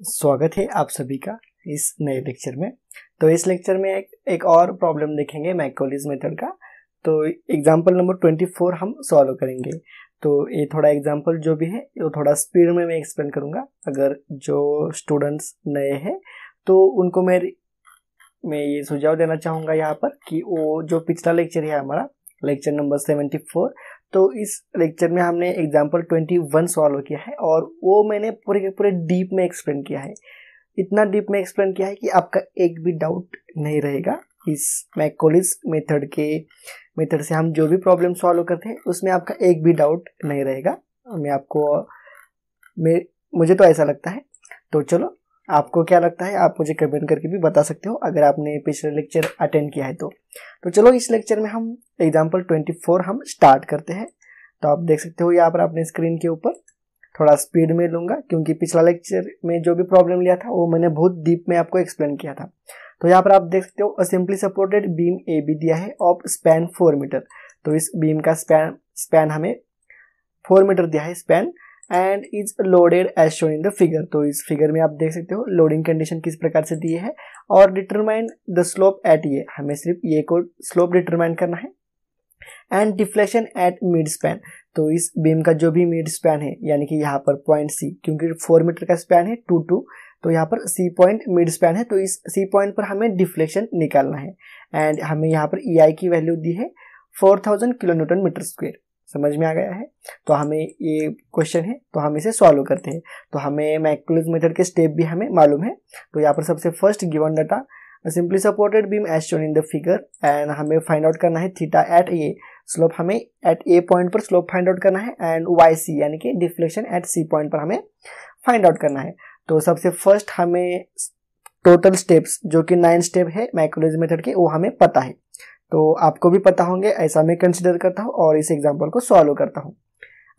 स्वागत है आप सभी का इस नए लेक्चर में। तो इस लेक्चर में एक और प्रॉब्लम देखेंगे मैकॉलिस मेथड का। तो एग्जांपल नंबर 24 हम सॉल्व करेंगे। तो ये थोड़ा एग्जांपल जो भी है वो थोड़ा स्पीड में मैं एक्सप्लेन करूंगा। अगर जो स्टूडेंट्स नए हैं तो उनको मैं ये सुझाव देना चाहूँगा यहाँ पर कि वो जो पिछला लेक्चर है हमारा लेक्चर नंबर 74, तो इस लेक्चर में हमने एग्जांपल 21 सॉल्व किया है और वो मैंने पूरे के पूरे डीप में एक्सप्लेन किया है। इतना डीप में एक्सप्लेन किया है कि आपका एक भी डाउट नहीं रहेगा। इस मैकॉलिस मेथड से हम जो भी प्रॉब्लम सॉल्व करते हैं उसमें आपका एक भी डाउट नहीं रहेगा। मुझे तो ऐसा लगता है। तो चलो, आपको क्या लगता है आप मुझे कमेंट करके भी बता सकते हो अगर आपने पिछले लेक्चर अटेंड किया है तो चलो इस लेक्चर में हम एग्जांपल 24 हम स्टार्ट करते हैं। तो आप देख सकते हो यहाँ पर अपने स्क्रीन के ऊपर, थोड़ा स्पीड में लूंगा क्योंकि पिछला लेक्चर में जो भी प्रॉब्लम लिया था वो मैंने बहुत डीप में आपको एक्सप्लेन किया था। तो यहाँ पर आप देख सकते हो simply supported beam A B दिया है ऑफ स्पैन 4 मीटर। तो इस बीम का स्पैन हमें 4 मीटर दिया है span and is loaded as shown in the figure. तो इस फिगर में आप देख सकते हो लोडिंग कंडीशन किस प्रकार से दी है और डिटरमाइन द स्लोप एट ये, हमें सिर्फ ये को स्लोप डिटरमाइन करना है and deflection at mid span. तो इस बीम का जो भी मिड स्पैन है यानी कि यहाँ पर पॉइंट सी, क्योंकि 4 मीटर का स्पैन है 2 तो यहाँ पर सी पॉइंट मिड स्पैन है, तो इस सी पॉइंट पर हमें डिफ्लेक्शन निकालना है एंड हमें यहाँ पर ई आई की वैल्यू दी है 4000 किलो न्यूटन मीटर स्क्वायर। समझ में आ गया है। तो हमें ये क्वेश्चन है तो हम इसे सॉल्व करते हैं। तो हमें मैकॉलिस मेथड के स्टेप भी हमें मालूम है। तो यहाँ पर सबसे first given data simply supported beam as shown in the figure and हमें फाइंड आउट करना है थीटा एट ए, स्लोप हमें एट ए पॉइंट पर स्लोप फाइंड आउट करना है एंड वाई सी यानी कि डिफ्लेक्शन एट सी पॉइंट पर हमें फाइंड आउट करना है। तो सबसे फर्स्ट हमें टोटल स्टेप्स जो कि 9 स्टेप है मैकॉलिस मेथड के वो हमें पता है। तो आपको भी पता होंगे ऐसा मैं कंसिडर करता हूँ और इस एग्जाम्पल को सॉल्व करता हूँ।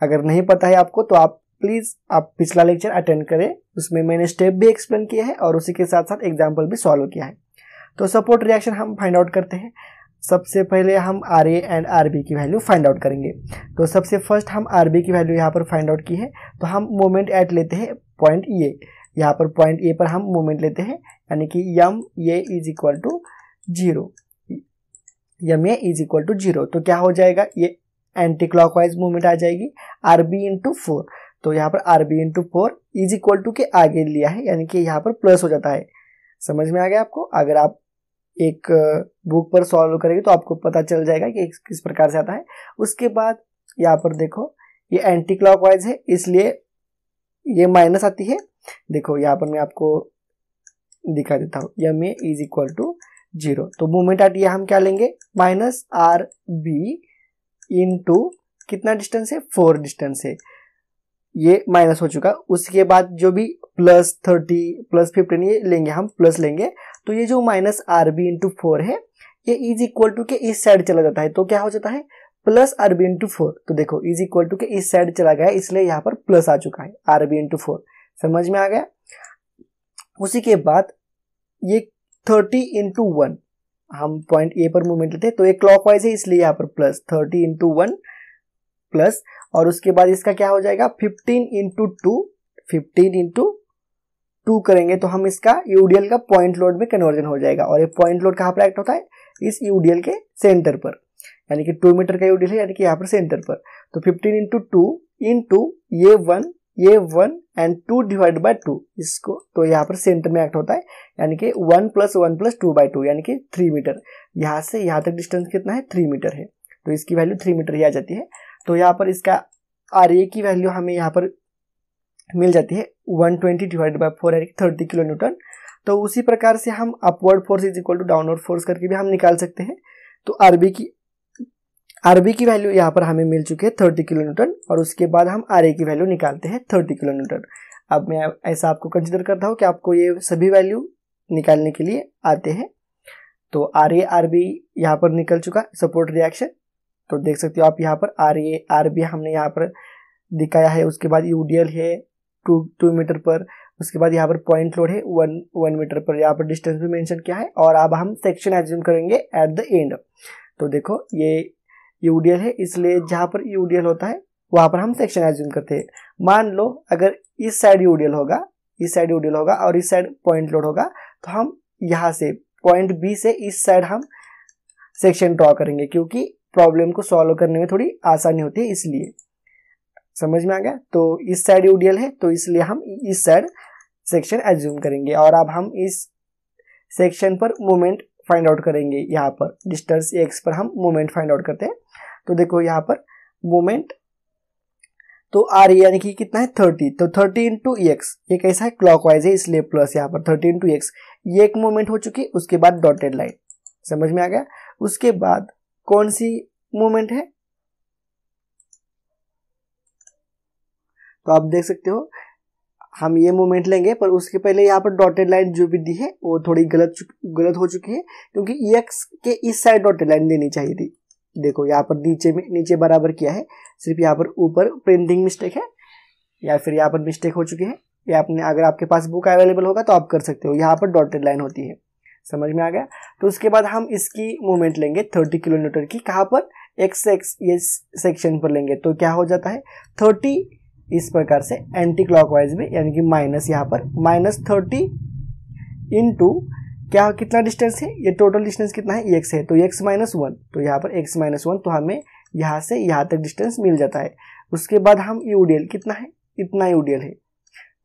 अगर नहीं पता है आपको तो आप प्लीज आप पिछला लेक्चर अटेंड करें, उसमें मैंने स्टेप भी एक्सप्लेन किया है और उसी के साथ साथ एग्जाम्पल भी सॉल्व किया है। तो सपोर्ट रिएक्शन हम फाइंड आउट करते हैं। सबसे पहले हम R A and R B की वैल्यू फाइंड आउट करेंगे। तो सबसे फर्स्ट हम आर बी की वैल्यू यहाँ पर फाइंड आउट की है। तो हम मोमेंट एट लेते हैं पॉइंट ए, यहाँ पर पॉइंट ए पर हम मोमेंट लेते हैं यानी कि यम ए इज इक्वल टू 0, यम ए इज इक्वल टू 0। तो क्या हो जाएगा, ये एंटी क्लॉकवाइज मूवमेंट आ जाएगी आर बी इंटू 4। तो यहाँ पर R B into 4 is equal to के आगे लिया है यानी कि यहाँ पर प्लस हो जाता है। समझ में आ गया आपको। अगर आप एक बुक पर सॉल्व करेंगे तो आपको पता चल जाएगा कि किस प्रकार से आता है। उसके बाद यहाँ पर देखो ये एंटी क्लॉकवाइज है इसलिए ये माइनस आती है। देखो यहाँ पर मैं आपको दिखा देता हूँ, यम ए इज इक्वल टू 0। तो मूवमेंट आती है हम क्या लेंगे माइनस आर बी इंटू कितना डिस्टेंस है 4 डिस्टेंस है, ये माइनस हो चुका। उसके बाद जो भी प्लस 30 प्लस 15 ये लेंगे हम, प्लस लेंगे तो ये जो माइनस आर बी इंटू 4 है ये इज इक्वल टू के इस साइड चला जाता है। तो क्या हो जाता है प्लस आर बी इंटू 4। तो देखो इज इक्वल टू के इस साइड चला गया इसलिए यहाँ पर प्लस आ चुका है आर बी इंटू 4। समझ में आ गया। उसी के बाद ये 30 इंटू 1 हम पॉइंट ए पर मूवमेंट लेते हैं तो ये क्लॉकवाइज है इसलिए यहाँ पर प्लस 30 इंटू 1 प्लस, और उसके बाद इसका क्या हो जाएगा 15 इंटू 2, 15 इंटू 2 करेंगे तो हम इसका यूडीएल का पॉइंट लोड में कन्वर्जन हो जाएगा। और ये पॉइंट लोड कहाँ पर एक्ट होता है इस यूडीएल के सेंटर पर, यानी कि 2 मीटर का यूडीएल है यानी कि यहाँ पर सेंटर पर। तो 15 इंटू 2 इंटू ये 1 एंड 2 डिवाइड बाय 2 इसको, तो यहाँ पर सेंटर में एक्ट होता है यानी कि 1 प्लस 1 प्लस 2 बाई 2 यानी कि 3 मीटर। यहाँ से यहाँ तक डिस्टेंस कितना है 3 मीटर है तो इसकी वैल्यू 3 मीटर ही आ जाती है। तो यहाँ पर इसका आर ए की वैल्यू हमें यहाँ पर मिल जाती है 120 डिवाइड बाय 4 यानी कि 30 किलो न्यूटन। तो उसी प्रकार से हम upward force is equal to downward force करके भी हम निकाल सकते हैं। तो आरबी की वैल्यू यहाँ पर हमें मिल चुकी है 30 किलो न्यूटन और उसके बाद हम आर ए की वैल्यू निकालते हैं 30 किलो न्यूटन। अब मैं ऐसा आपको कंसिडर करता हूँ कि आपको ये सभी वैल्यू निकालने के लिए आते हैं। तो आर ए आर बी यहाँ पर निकल चुका सपोर्ट रिएक्शन। तो देख सकते हो आप यहाँ पर आर ए आर बी हमने यहाँ पर दिखाया है। उसके बाद यूडीएल है 2 मीटर पर, उसके बाद यहाँ पर पॉइंट लोड है 1 मीटर पर, यहाँ पर डिस्टेंस भी मेंशन किया है। और अब हम सेक्शन एज्यूम करेंगे एट द एंड। तो देखो ये यूडीएल है इसलिए जहाँ पर यूडीएल होता है वहाँ पर हम सेक्शन एज्यूम करते हैं। मान लो अगर इस साइड यूडीएल होगा इस साइड यूडीएल होगा और इस साइड पॉइंट लोड होगा, तो हम यहाँ से पॉइंट बी से इस साइड हम सेक्शन ड्रॉ करेंगे, क्योंकि प्रॉब्लम को सॉल्व करने में थोड़ी आसानी होती है, इसलिए। समझ में आ गया? तो इस साइड यूडीएल है तो इसलिए हम इस साइड सेक्शन एज्यूम करेंगे। और अब हम इस सेक्शन पर मोमेंट फाइंड आउट करेंगे। यहाँ पर डिस्टेंस एक्स पर हम मोमेंट फाइंड आउट करते हैं। तो देखो यहाँ पर मोमेंट तो आर यानी कि कितना है 30, तो 30 इंटू एक्स, ये कैसा है क्लॉकवाइज है इसलिए प्लस यहाँ पर 30 इंटू एक्स, ये एक मोमेंट हो चुकी है। उसके बाद डॉटेड लाइन, समझ में आ गया? उसके बाद कौन सी मोमेंट है, तो आप देख सकते हो हम ये मोमेंट लेंगे, पर उसके पहले यहाँ पर डॉटेड लाइन जो भी दी है वो थोड़ी गलत हो चुकी है, क्योंकि एक्स के इस साइड डॉटेड लाइन देनी चाहिए थी। देखो यहाँ पर नीचे बराबर किया है, सिर्फ यहाँ पर ऊपर प्रिंटिंग मिस्टेक है या फिर यहाँ पर मिस्टेक हो चुकी है। या आपने अगर आपके पास बुक अवेलेबल होगा तो आप कर सकते हो, यहाँ पर डॉटेड लाइन होती है। समझ में आ गया? तो उसके बाद हम इसकी मूवमेंट लेंगे 30 किलोमीटर की, कहाँ पर एक्स ये सेक्शन पर लेंगे, तो क्या हो जाता है 30 इस प्रकार से एंटी क्लॉकवाइज में, यानी कि माइनस यहाँ पर -30 इंटू क्या कितना डिस्टेंस है, ये टोटल डिस्टेंस कितना है x है, तो x -1, तो यहाँ पर x -1, तो हमें यहाँ से यहाँ तक डिस्टेंस मिल जाता है। उसके बाद हम यूडीएल कितना है, इतना यूडीएल है,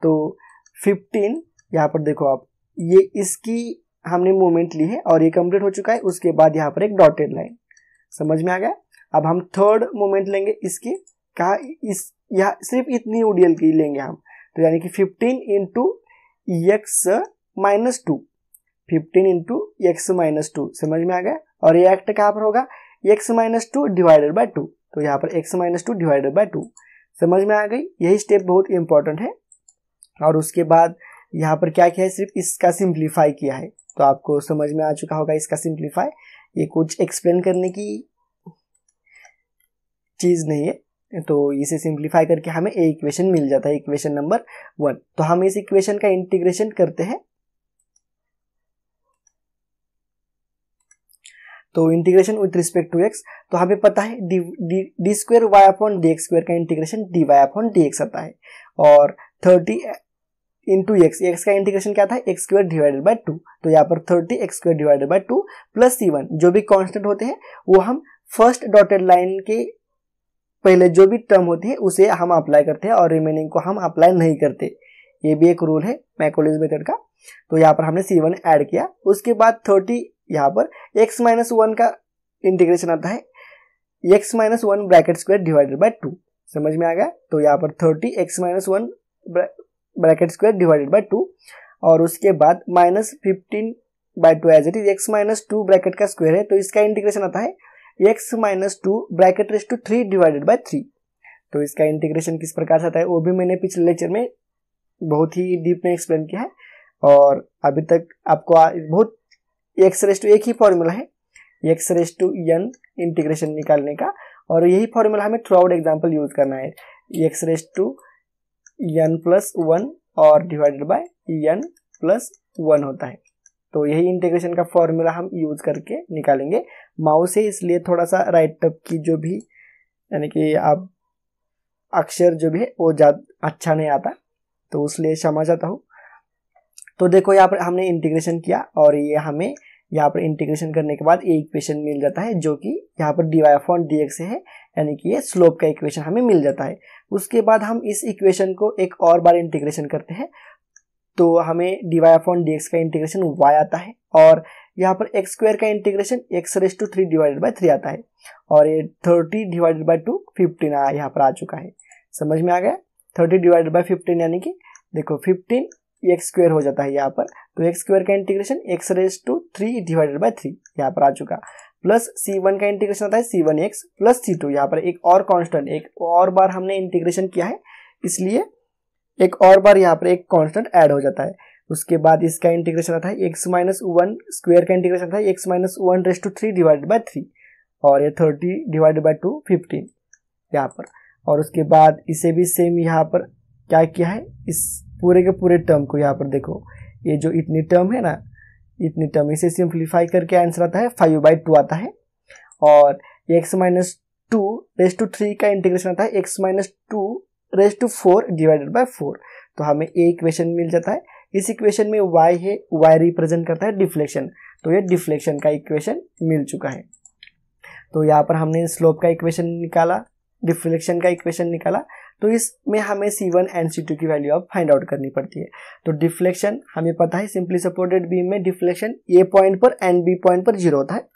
तो 15 यहाँ पर देखो आप, ये इसकी हमने मूवमेंट ली है और ये कंप्लीट हो चुका है। उसके बाद यहाँ पर एक डॉटेड लाइन, समझ में आ गया? अब हम थर्ड मूवमेंट लेंगे इसकी, कहा इस यहाँ सिर्फ इतनी यूडीएल की लेंगे हम, तो यानी कि 15 इंटू एक्स -2, 15 इंटू एक्स -2, समझ में आ गया? और ये एक्ट कहाँ पर होगा, x -2 डिवाइडेड बाय 2, तो यहाँ पर x -2 डिवाइडेड बाय 2, समझ में आ गई? यही स्टेप बहुत इंपॉर्टेंट है। और उसके बाद यहाँ पर क्या किया है, सिर्फ इसका सिंप्लीफाई किया है, तो आपको समझ में आ चुका होगा इसका सिंप्लीफाई। ये कुछ एक्सप्लेन करने की चीज नहीं है, तो इसे सिंप्लीफाई करके हमें ए इक्वेशन मिल जाता है, इक्वेशन नंबर 1। तो हम इस इक्वेशन का इंटीग्रेशन करते हैं, तो integration with respect to x, तो हमें पता है d square y upon d x square का integration d y upon d x आता है। और 30 इंटू एक्स का इंटीग्रेशन क्या था, एक्स स्क्वायर डिवाइडेड बाय 2, तो यहाँ पर 30 x square divided by 2 plus C1, जो भी कांस्टेंट होते हैं वो हम फर्स्ट डॉटेड लाइन के पहले जो भी टर्म होती है उसे हम अप्लाई करते हैं और रिमेनिंग को हम अप्लाई नहीं करते। ये भी एक रूल है मैकॉलेज मेथड का। तो यहाँ पर हमने C1 ऐड किया। उसके बाद 30 यहाँ पर x -1 का इंटीग्रेशन आता है x -1 bracket square divided by 2, समझ में आ गया? तो यहाँ पर 30 x -1 bracket square divided by 2, और उसके बाद -15/2 as it is x -2 bracket का स्क्वायर है, तो इसका इंटीग्रेशन आता है x -2 bracket raise to 3 divided by 3। तो इसका इंटीग्रेशन किस प्रकार से आता है वो भी मैंने पिछले लेक्चर में बहुत ही डीप में एक्सप्लेन किया है, और अभी तक आपको बहुत x रेज़ टू एक ही फॉर्मूला है x raise to n integration निकालने का, और यही फॉर्मूला हमें थ्रू आउट एग्जाम्पल यूज करना है। x रेज़ टू n+1 और डिवाइडेड बाय n+1 होता है। तो यही इंटीग्रेशन का फॉर्मूला हम यूज करके निकालेंगे। माउस है इसलिए थोड़ा सा राइट अप की जो भी यानी कि आप अक्षर जो भी है वो ज़्यादा अच्छा नहीं आता, तो उसलिए क्षमा चाहता हूँ। तो देखो यहाँ पर हमने इंटीग्रेशन किया और ये हमें यहाँ पर इंटीग्रेशन करने के बाद एक इक्वेशन मिल जाता है जो कि यहाँ पर dy अपॉन dx है, यानी कि ये स्लोप का इक्वेशन हमें मिल जाता है। उसके बाद हम इस इक्वेशन को एक और बार इंटीग्रेशन करते हैं, तो हमें dy अपॉन dx का इंटीग्रेशन y आता है, और यहाँ पर x स्क्वायर का integration x raise to 3 divided by 3 आता है, और ये 30 डिवाइडेड बाय 2 15 यहाँ पर आ चुका है। समझ में आ गया? 30 डिवाइडेड बाय 15 यानी कि देखो 15 एक्स स्क्वायर हो जाता है यहाँ पर, तो एक्स स्क्वायर का integration x raise to 3 divided by 3 यहाँ पर आ चुका, प्लस C1 का इंटीग्रेशन आता है C1x प्लस C2, यहाँ पर एक और कांस्टेंट एक और बार हमने इंटीग्रेशन किया है इसलिए एक और बार यहाँ पर एक कांस्टेंट ऐड हो जाता है। उसके बाद इसका इंटीग्रेशन आता है x -1 स्क्वायर का इंटीग्रेशन आता है x -1 raise to 3 divided by 3, और ये 30 डिवाइडेड बाय 2 15 यहाँ पर, और उसके बाद इसे भी सेम यहाँ पर क्या किया है, इस पूरे के पूरे टर्म को यहाँ पर देखो, ये जो इतनी टर्म है ना, इतनी टर्म इसे सिंप्लीफाई करके आंसर आता है 5/2 आता है, और x -2 रेज़ टू 3 का इंटीग्रेशन आता है x -2 raise to 4 divided by 4, तो हमें ए इक्वेशन मिल जाता है। इस इक्वेशन में y है, y रिप्रेजेंट करता है डिफ्लेक्शन, तो ये डिफ्लेक्शन का इक्वेशन मिल चुका है। तो यहाँ पर हमने स्लोप का इक्वेशन निकाला, डिफ्लेक्शन का इक्वेशन निकाला, तो इसमें हमें C1 एंड C2 की वैल्यू अब फाइंड आउट करनी पड़ती है। तो डिफ्लेक्शन हमें पता है, सिंपली सपोर्टेड बीम में डिफ्लेक्शन ए पॉइंट पर एंड बी पॉइंट पर 0 होता है।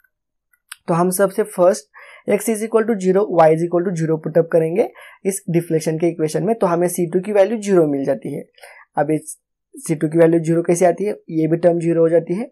तो हम सबसे first x is equal to 0, y is equal to 0 put up करेंगे इस डिफ्लेक्शन के इक्वेशन में, तो हमें C2 की वैल्यू 0 मिल जाती है। अब इस C2 की वैल्यू 0 कैसे आती है, ये भी टर्म 0 हो जाती है।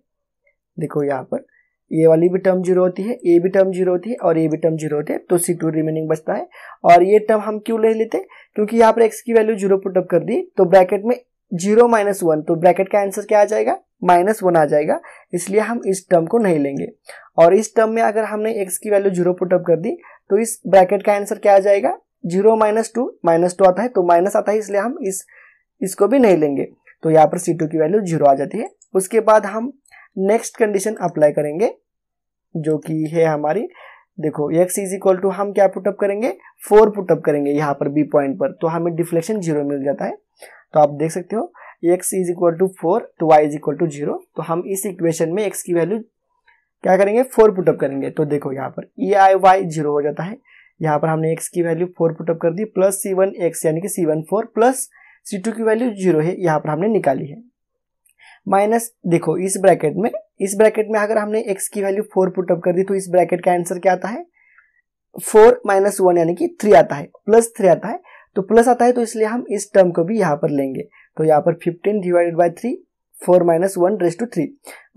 देखो यहाँ पर ये वाली भी टर्म 0 होती है, ये भी टर्म 0 होती है और ये भी टर्म 0 होती है, तो C2 रिमेनिंग बचता है। और ये टर्म हम क्यों ले लेते, क्योंकि यहाँ पर x की वैल्यू 0 पुटअप कर दी, तो ब्रैकेट में 0 - 1, तो ब्रैकेट का आंसर क्या आ जाएगा, -1 आ जाएगा, इसलिए हम इस टर्म को नहीं लेंगे। और इस टर्म में अगर हमने x की वैल्यू 0 पुटअप कर दी, तो इस ब्रैकेट का आंसर क्या आ जाएगा, 0 - 2, -2 आता है, तो माइनस आता है, इसलिए हम इसको भी नहीं लेंगे। तो यहाँ पर C2 की वैल्यू 0 आ जाती है। उसके बाद हम नेक्स्ट कंडीशन अप्लाई करेंगे, जो कि है हमारी, देखो x इज इक्वल टू हम क्या पुटअप करेंगे, 4 पुटअप करेंगे यहाँ पर बी पॉइंट पर, तो हमें डिफ्लेक्शन 0 मिल जाता है। तो आप देख सकते हो x इज इक्वल टू 4, तो y इज इक्वल टू 0, तो हम इस इक्वेशन में x की वैल्यू क्या करेंगे, 4 पुटअप करेंगे। तो देखो यहाँ पर EIY 0 हो जाता है, यहाँ पर हमने x की वैल्यू 4 पुटअप कर दी, प्लस C1x यानी कि C1 4 प्लस C2 की वैल्यू 0 है, यहाँ पर हमने निकाली है, माइनस, देखो इस ब्रैकेट में अगर हमने x की वैल्यू 4 पुटअप कर दी, तो इस ब्रैकेट का आंसर क्या आता है, 4 - 1 यानी कि 3 आता है, प्लस 3 आता है, तो प्लस आता है, तो इसलिए हम इस टर्म को भी यहाँ पर लेंगे। तो यहाँ पर 15 डिवाइडेड बाई 3, 4 - 1 रेज़ टू 3।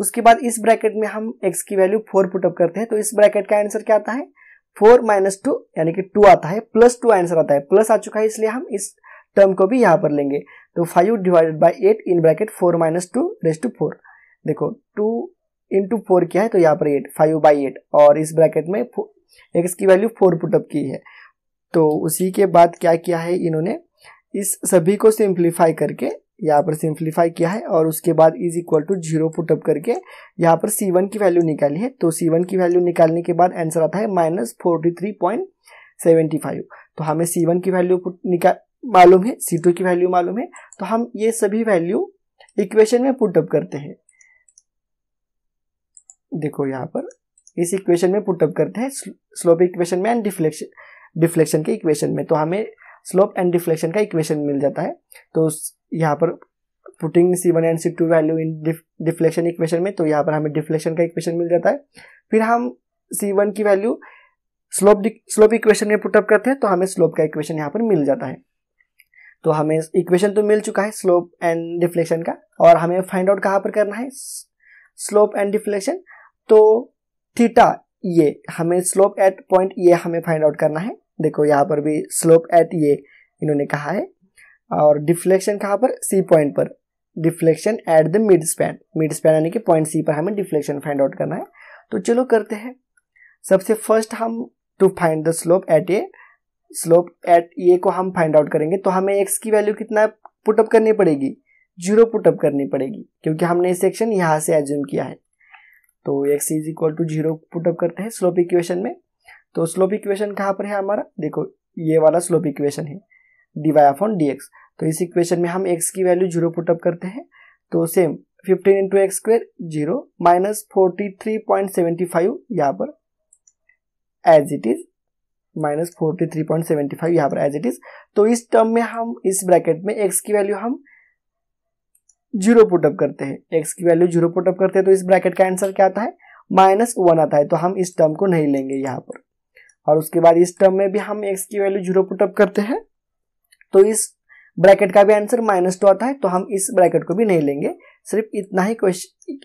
उसके बाद इस ब्रैकेट में हम x की वैल्यू 4 पुटअप करते हैं, तो इस ब्रैकेट का आंसर क्या आता है, 4 - 2 यानी कि 2 आता है, प्लस 2 आंसर आता है, प्लस आ चुका है, इसलिए हम इस टर्म को भी यहाँ पर लेंगे। तो 5 divided by 8 in bracket 4 - 2 raise to 4। देखो 2 × 4 क्या है, तो यहाँ पर 8, 5/8, और इस ब्रैकेट में x की वैल्यू 4 पुटअप की है। तो उसी के बाद क्या किया है इन्होंने, इस सभी को सिंप्लीफाई करके यहाँ पर सिंप्लीफाई किया है, और उसके बाद इज इक्वल टू 0 पुटअप करके यहाँ पर C1 की वैल्यू निकाली है। तो C1 की वैल्यू निकालने के बाद आंसर आता है -43.75। तो हमें C1 की वैल्यू मालूम है, C2 की वैल्यू मालूम है, तो हम ये सभी वैल्यू इक्वेशन में पुटअप करते हैं। देखो यहाँ पर इस इक्वेशन में पुटअप करते हैं, स्लोप इक्वेशन में एंड डिफ्लेक्शन के इक्वेशन में, तो हमें स्लोप एंड डिफ्लेक्शन का इक्वेशन मिल जाता है। तो यहाँ पर putting C1 and C2 value in deflection equation में, तो यहाँ पर हमें डिफ्लेक्शन का इक्वेशन मिल जाता है। फिर हम C1 की वैल्यू स्लोप इक्वेशन में पुटअप करते हैं, तो हमें स्लोप का इक्वेशन यहाँ पर मिल जाता है। तो हमें इक्वेशन तो मिल चुका है स्लोप एंड डिफ्लेक्शन का, और हमें फाइंड आउट कहाँ पर करना है, स्लोप एंड डिफ्लेक्शन। तो थीटा ये हमें स्लोप एट पॉइंट ये हमें फाइंड आउट करना है। देखो यहाँ पर भी स्लोप एट ये इन्होंने कहा है, और डिफ्लेक्शन कहाँ पर, C पॉइंट पर, deflection at the mid span यानी कि पॉइंट C पर हमें डिफ्लेक्शन फाइंड आउट करना है। तो चलो करते हैं। सबसे फर्स्ट हम to find the slope at A को हम फाइंड आउट करेंगे, तो हमें x की वैल्यू कितना पुटअप करनी पड़ेगी, 0 पुटअप करनी पड़ेगी, क्योंकि हमने सेक्शन यहाँ से एज्यूम किया है। तो x is equal to 0 put up करते हैं स्लोप इक्वेशन में। तो स्लोप इक्वेशन कहाँ पर है हमारा, देखो ये वाला स्लोप इक्वेशन है, dy/dx। तो इस इक्वेशन में हम x की वैल्यू 0 पुटअप करते हैं, तो सेम 15 × x² 0 -43.75 यहाँ पर एज इट इज, -43.75 यहाँ पर एज इट इज। तो इस टर्म में हम इस ब्रैकेट में x की वैल्यू हम 0 पुटअप करते हैं, x की वैल्यू 0 पुटअप करते हैं, तो इस ब्रैकेट का आंसर क्या आता है, -1 आता है, तो हम इस टर्म को नहीं लेंगे यहाँ पर। और उसके बाद इस टर्म में भी हम x की वैल्यू 0 पुटअप करते हैं, तो इस ब्रैकेट का भी आंसर -2 आता है, तो हम इस ब्रैकेट को भी नहीं लेंगे, सिर्फ इतना ही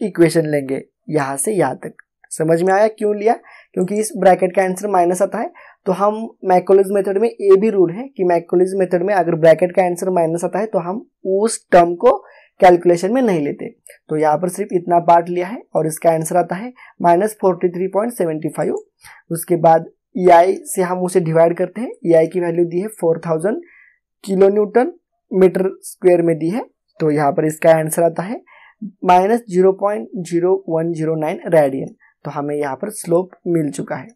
इक्वेशन लेंगे यहाँ से यहाँ तक। समझ में आया क्यों लिया, क्योंकि इस ब्रैकेट का आंसर माइनस आता है। तो हम मैकॉलेज मेथड में ये भी रूल है कि मैकॉलेज मेथड में अगर ब्रैकेट का आंसर माइनस आता है तो हम उस टर्म को कैलकुलेशन में नहीं लेते। तो यहाँ पर सिर्फ इतना पार्ट लिया है और इसका आंसर आता है -43.75। उसके बाद EI से हम उसे डिवाइड करते हैं। EI की वैल्यू दी है 4000 किलो न्यूटन मीटर स्क्वायर में दी है, तो यहाँ पर इसका आंसर आता है -0.0109 रेडियन। तो हमें यहाँ पर स्लोप मिल चुका है,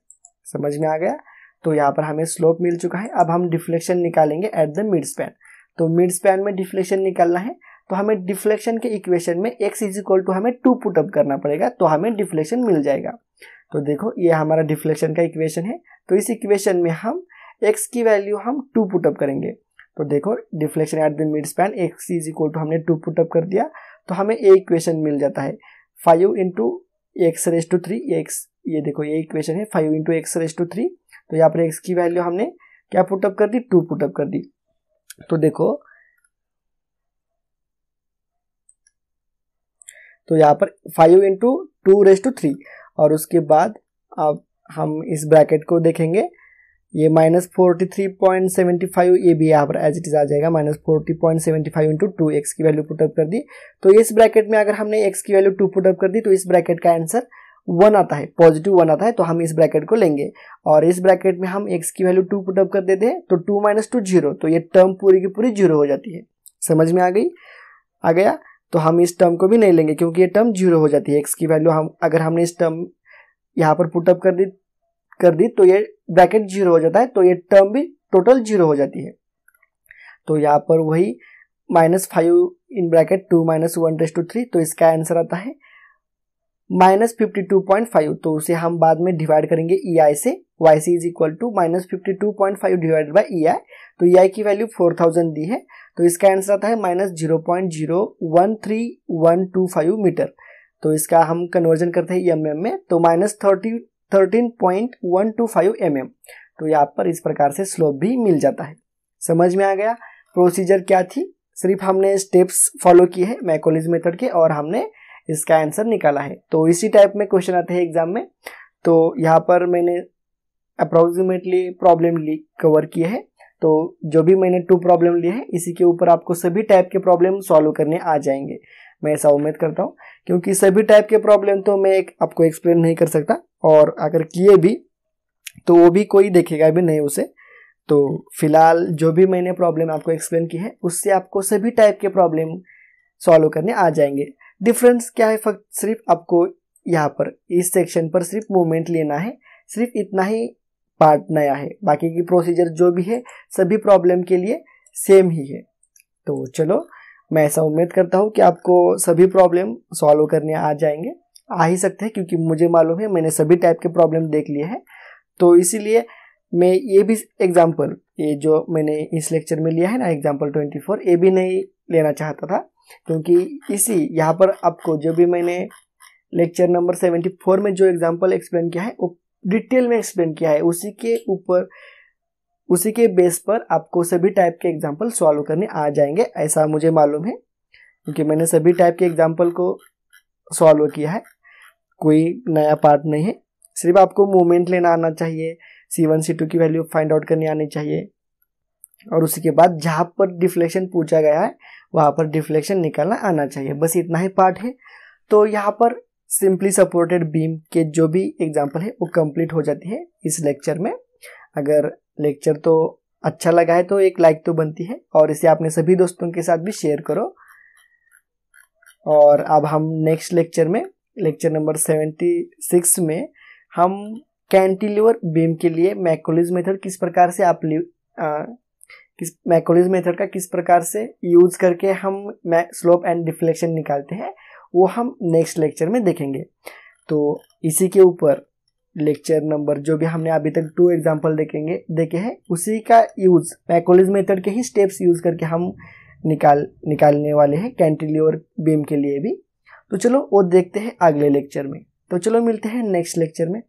समझ में आ गया। तो यहाँ पर हमें स्लोप मिल चुका है। अब हम डिफ्लेक्शन निकालेंगे एट द मिड स्पैन। तो मिड स्पैन में डिफ्लेक्शन निकालना है, तो हमें डिफ्लेक्शन के इक्वेशन में x इज इक्वल टू हमें 2 पुटअप करना पड़ेगा, तो हमें डिफ्लेक्शन मिल जाएगा। तो देखो ये हमारा डिफ्लेक्शन का इक्वेशन है, तो इस इक्वेशन में हम x की वैल्यू हम 2 पुटअप करेंगे। तो देखो deflection at the mid span x is equal to हमने 2 पुटअप कर दिया, तो हमें ये इक्वेशन मिल जाता है 5 into x raise to 3 x, ये देखो ये इक्वेशन है 5 इंटू एक्स रेज टू 3। तो यहाँ पर x की वैल्यू हमने क्या पुटअप कर दी, 2 पुटअप कर दी। तो देखो तो यहाँ पर 5 इंटू 2 रेज टू 3, और उसके बाद अब हम इस ब्रैकेट को देखेंगे, ये -43.75 ये भी यहाँ पर एज इट इज आ जाएगा, -40.75 इंटू 2 एक्स की वैल्यू पुटअप कर दी। तो इस ब्रैकेट में अगर हमने x की वैल्यू 2 पुटअप कर दी तो इस ब्रैकेट का आंसर 1 आता है, पॉजिटिव 1 आता है, तो हम इस ब्रैकेट को लेंगे। और इस ब्रैकेट में हम x की वैल्यू 2 पुटअप कर देते हैं, तो 2 - 2 0, तो ये टर्म पूरी की पूरी 0 हो जाती है। समझ में आ गया। तो हम इस टर्म को भी नहीं लेंगे क्योंकि ये टर्म 0 हो जाती है। x की वैल्यू हम अगर हमने इस टर्म यहाँ पर पुटअप कर दी तो ये ब्रैकेट 0 हो जाता है, तो ये टर्म भी टोटल 0 हो जाती है। तो यहाँ पर वही -5 इन ब्रैकेट 2 - 1 रेज टू 3, तो इसका आंसर आता है -52.5। तो उसे हम बाद में डिवाइड करेंगे EI से, YC is equal to -52.5 divided by EI। तो EI की वैल्यू 4000 दी है, तो इसका आंसर आता है -0.013125 मीटर। तो इसका हम कन्वर्जन करते हैं mm में, तो -13.125 mm। तो यहाँ पर इस प्रकार से स्लोप भी मिल जाता है। समझ में आ गया प्रोसीजर क्या थी, सिर्फ हमने स्टेप्स फॉलो किए हैं मैकॉलिज मेथड के और हमने इसका आंसर निकाला है। तो इसी टाइप में क्वेश्चन आते हैं एग्जाम में। तो यहाँ पर मैंने अप्रोक्सीमेटली प्रॉब्लम कवर किए हैं, तो जो भी मैंने 2 प्रॉब्लम लिए हैं इसी के ऊपर आपको सभी टाइप के प्रॉब्लम सॉल्व करने आ जाएंगे, मैं ऐसा उम्मीद करता हूँ, क्योंकि सभी टाइप के प्रॉब्लम तो मैं आपको एक्सप्लेन नहीं कर सकता, और अगर किए भी तो वो भी कोई देखेगा भी नहीं उसे। तो फिलहाल जो भी मैंने प्रॉब्लम आपको एक्सप्लेन की है उससे आपको सभी टाइप के प्रॉब्लम सॉल्व करने आ जाएंगे। डिफरेंस क्या है, सिर्फ आपको यहाँ पर इस सेक्शन पर सिर्फ मूवमेंट लेना है, सिर्फ इतना ही पार्ट नया है, बाकी की प्रोसीजर जो भी है सभी प्रॉब्लम के लिए सेम ही है। तो चलो मैं ऐसा उम्मीद करता हूँ कि आपको सभी प्रॉब्लम सॉल्व करने आ जाएंगे, आ ही सकते हैं, क्योंकि मुझे मालूम है मैंने सभी टाइप के प्रॉब्लम देख लिए हैं। तो इसीलिए मैं ये भी एग्जाम्पल, ये जो मैंने इस लेक्चर में लिया है ना एग्जाम्पल 24, ये भी नहीं लेना चाहता था, क्योंकि इसी यहाँ पर आपको जो भी मैंने लेक्चर नंबर 74 में जो एग्जाम्पल एक्सप्लेन किया है वो डिटेल में एक्सप्लेन किया है, उसी के बेस पर आपको सभी टाइप के एग्जाम्पल सॉल्व करने आ जाएंगे, ऐसा मुझे मालूम है, क्योंकि मैंने सभी टाइप के एग्जाम्पल को सॉल्व किया है, कोई नया पार्ट नहीं है। सिर्फ आपको मूवमेंट लेना आना चाहिए, C1 C2 की वैल्यू फाइंड आउट करनी आनी चाहिए, और उसी के बाद जहाँ पर डिफ्लेक्शन पूछा गया है वहाँ पर डिफ्लेक्शन निकालना आना चाहिए, बस इतना ही पार्ट है। तो यहाँ पर सिंपली सपोर्टेड बीम के जो भी एग्जाम्पल है वो कंप्लीट हो जाती है इस लेक्चर में। अगर लेक्चर तो अच्छा लगा है तो एक लाइक तो बनती है, और इसे अपने सभी दोस्तों के साथ भी शेयर करो। और अब हम नेक्स्ट लेक्चर में, लेक्चर नंबर 76 में हम कैंटिलीवर बीम के लिए मैकॉलिज मेथड किस प्रकार से मैकॉलिज मेथड का किस प्रकार से यूज करके हम स्लोप एंड डिफ्लेक्शन निकालते हैं वो हम नेक्स्ट लेक्चर में देखेंगे। तो इसी के ऊपर लेक्चर नंबर जो भी हमने अभी तक 2 एग्जांपल देखे हैं उसी का यूज मैकॉलिज मेथड के ही स्टेप्स यूज करके हम निकालने वाले हैं कैंटिलीवर बीम के लिए भी। तो चलो वो देखते हैं अगले लेक्चर में। तो चलो मिलते हैं नेक्स्ट लेक्चर में।